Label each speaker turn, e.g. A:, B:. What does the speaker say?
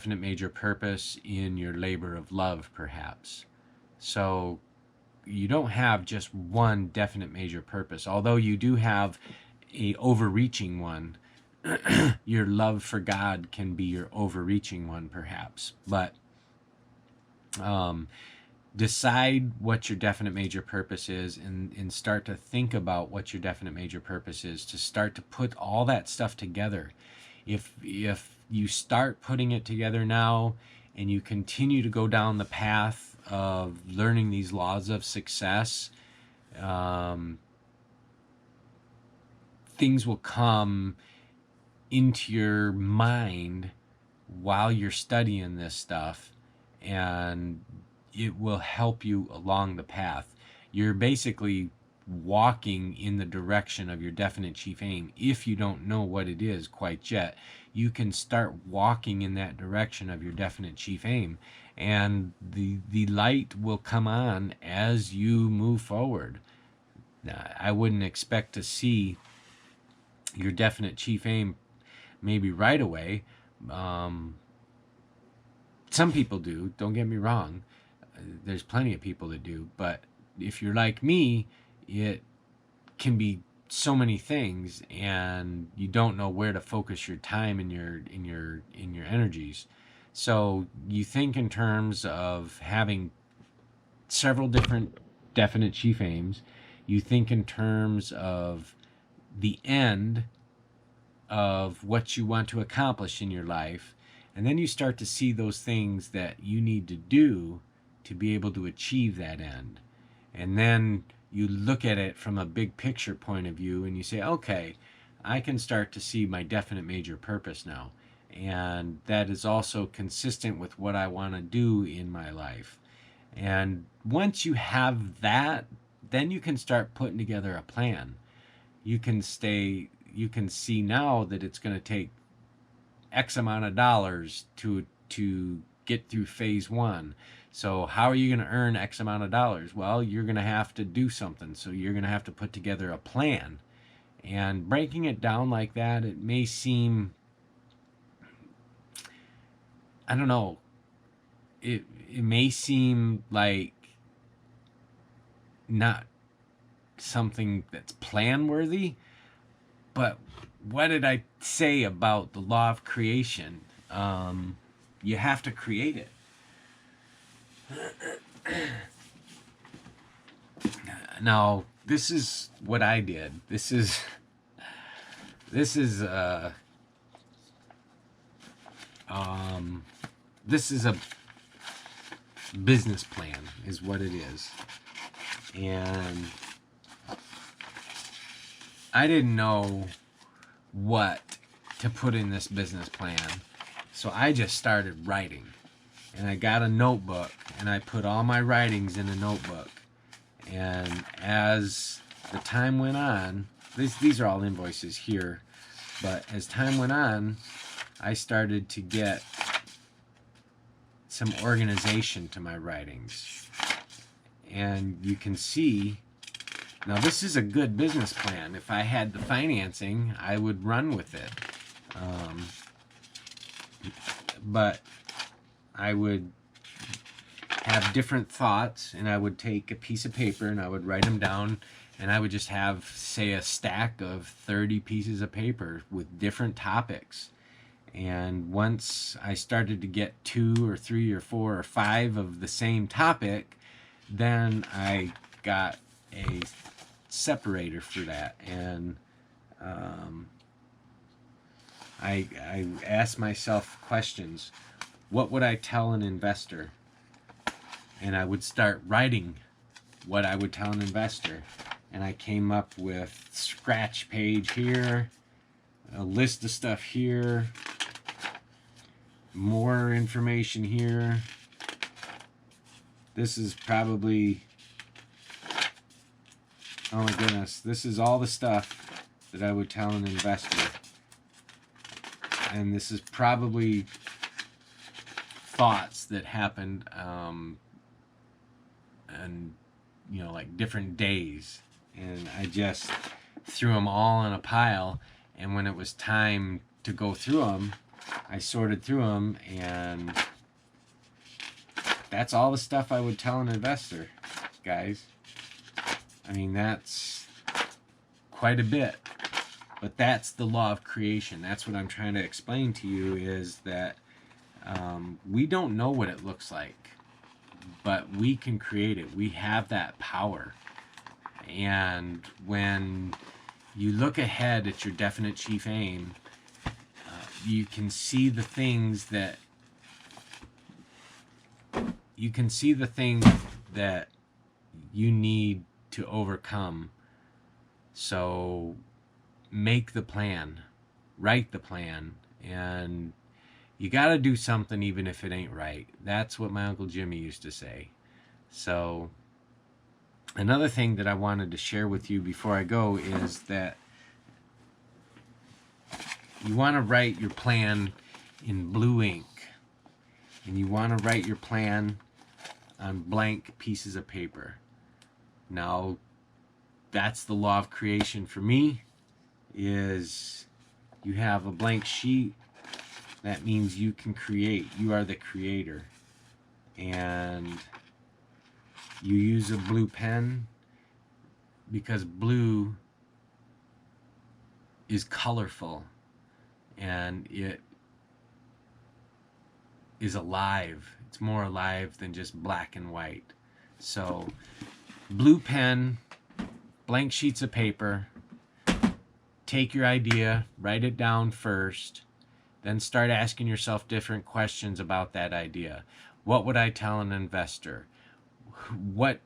A: definite major purpose in your labor of love, perhaps. So you don't have just one definite major purpose, although you do have a overreaching one. Your love for God can be your overreaching one, perhaps. But um, decide what your definite major purpose is, and start to think about what your definite major purpose is, to start to put all that stuff together. If you start putting it together now and you continue to go down the path of learning these laws of success, um, things will come into your mind while you're studying this stuff, and it will help you along the path. You're basically walking in the direction of your definite chief aim. If you don't know what it is quite yet, you can start walking in that direction of your definite chief aim, and the light will come on as you move forward. Now, I wouldn't expect to see your definite chief aim maybe right away. Um, some people do, don't get me wrong. There's plenty of people that do, but if you're like me, it can be so many things, and you don't know where to focus your time and your energies. So you think in terms of having several different definite chief aims. You think in terms of the end of what you want to accomplish in your life, and then you start to see those things that you need to do to be able to achieve that end. And then you look at it from a big picture point of view and you say, okay, I can start to see my definite major purpose now. And that is also consistent with what I want to do in my life. And once you have that, then you can start putting together a plan. You can see now that it's going to take X amount of dollars to get through phase one. So how are you going to earn X amount of dollars? Well, you're going to have to do something. So you're going to have to put together a plan. And breaking it down like that, it may seem, I don't know, it may seem like not something that's plan worthy, but what did I say about the law of creation? You have to create it. Now, this is what I did. This is this is a business plan, is what it is. And I didn't know what to put in this business plan, so I just started writing. And I got a notebook, and I put all my writings in a notebook. And as the time went on, these are all invoices here, but as time went on, I started to get some organization to my writings. And you can see, now this is a good business plan. If I had the financing, I would run with it. But I would have different thoughts, and I would take a piece of paper and I would write them down, and I would just have, say, a stack of 30 pieces of paper with different topics. And once I started to get 2 or 3 or 4 or 5 of the same topic, then I got a separator for that. And I asked myself questions. What would I tell an investor? And I would start writing what I would tell an investor. And I came up with scratch page here, a list of stuff here, more information here. This is probably, oh my goodness, this is all the stuff that I would tell an investor. And this is probably thoughts that happened and like different days, and I just threw them all in a pile. And when it was time to go through them, I sorted through them, and that's all the stuff I would tell an investor, guys. I mean, that's quite a bit. But that's the law of creation. That's what I'm trying to explain to you, is that we don't know what it looks like, but we can create it. We have that power. And when you look ahead at your definite chief aim, you can see the things that you need to overcome. So make the plan, write the plan, and you got to do something even if it ain't right. That's what my Uncle Jimmy used to say. So another thing that I wanted to share with you before I go is that you want to write your plan in blue ink, and you want to write your plan on blank pieces of paper. Now, that's the law of creation for me, is you have a blank sheet. That means you can create. You are the creator. And you use a blue pen because blue is colorful and it is alive. It's more alive than just black and white. So blue pen, blank sheets of paper, take your idea, write it down first, then start asking yourself different questions about that idea. What would I tell an investor? What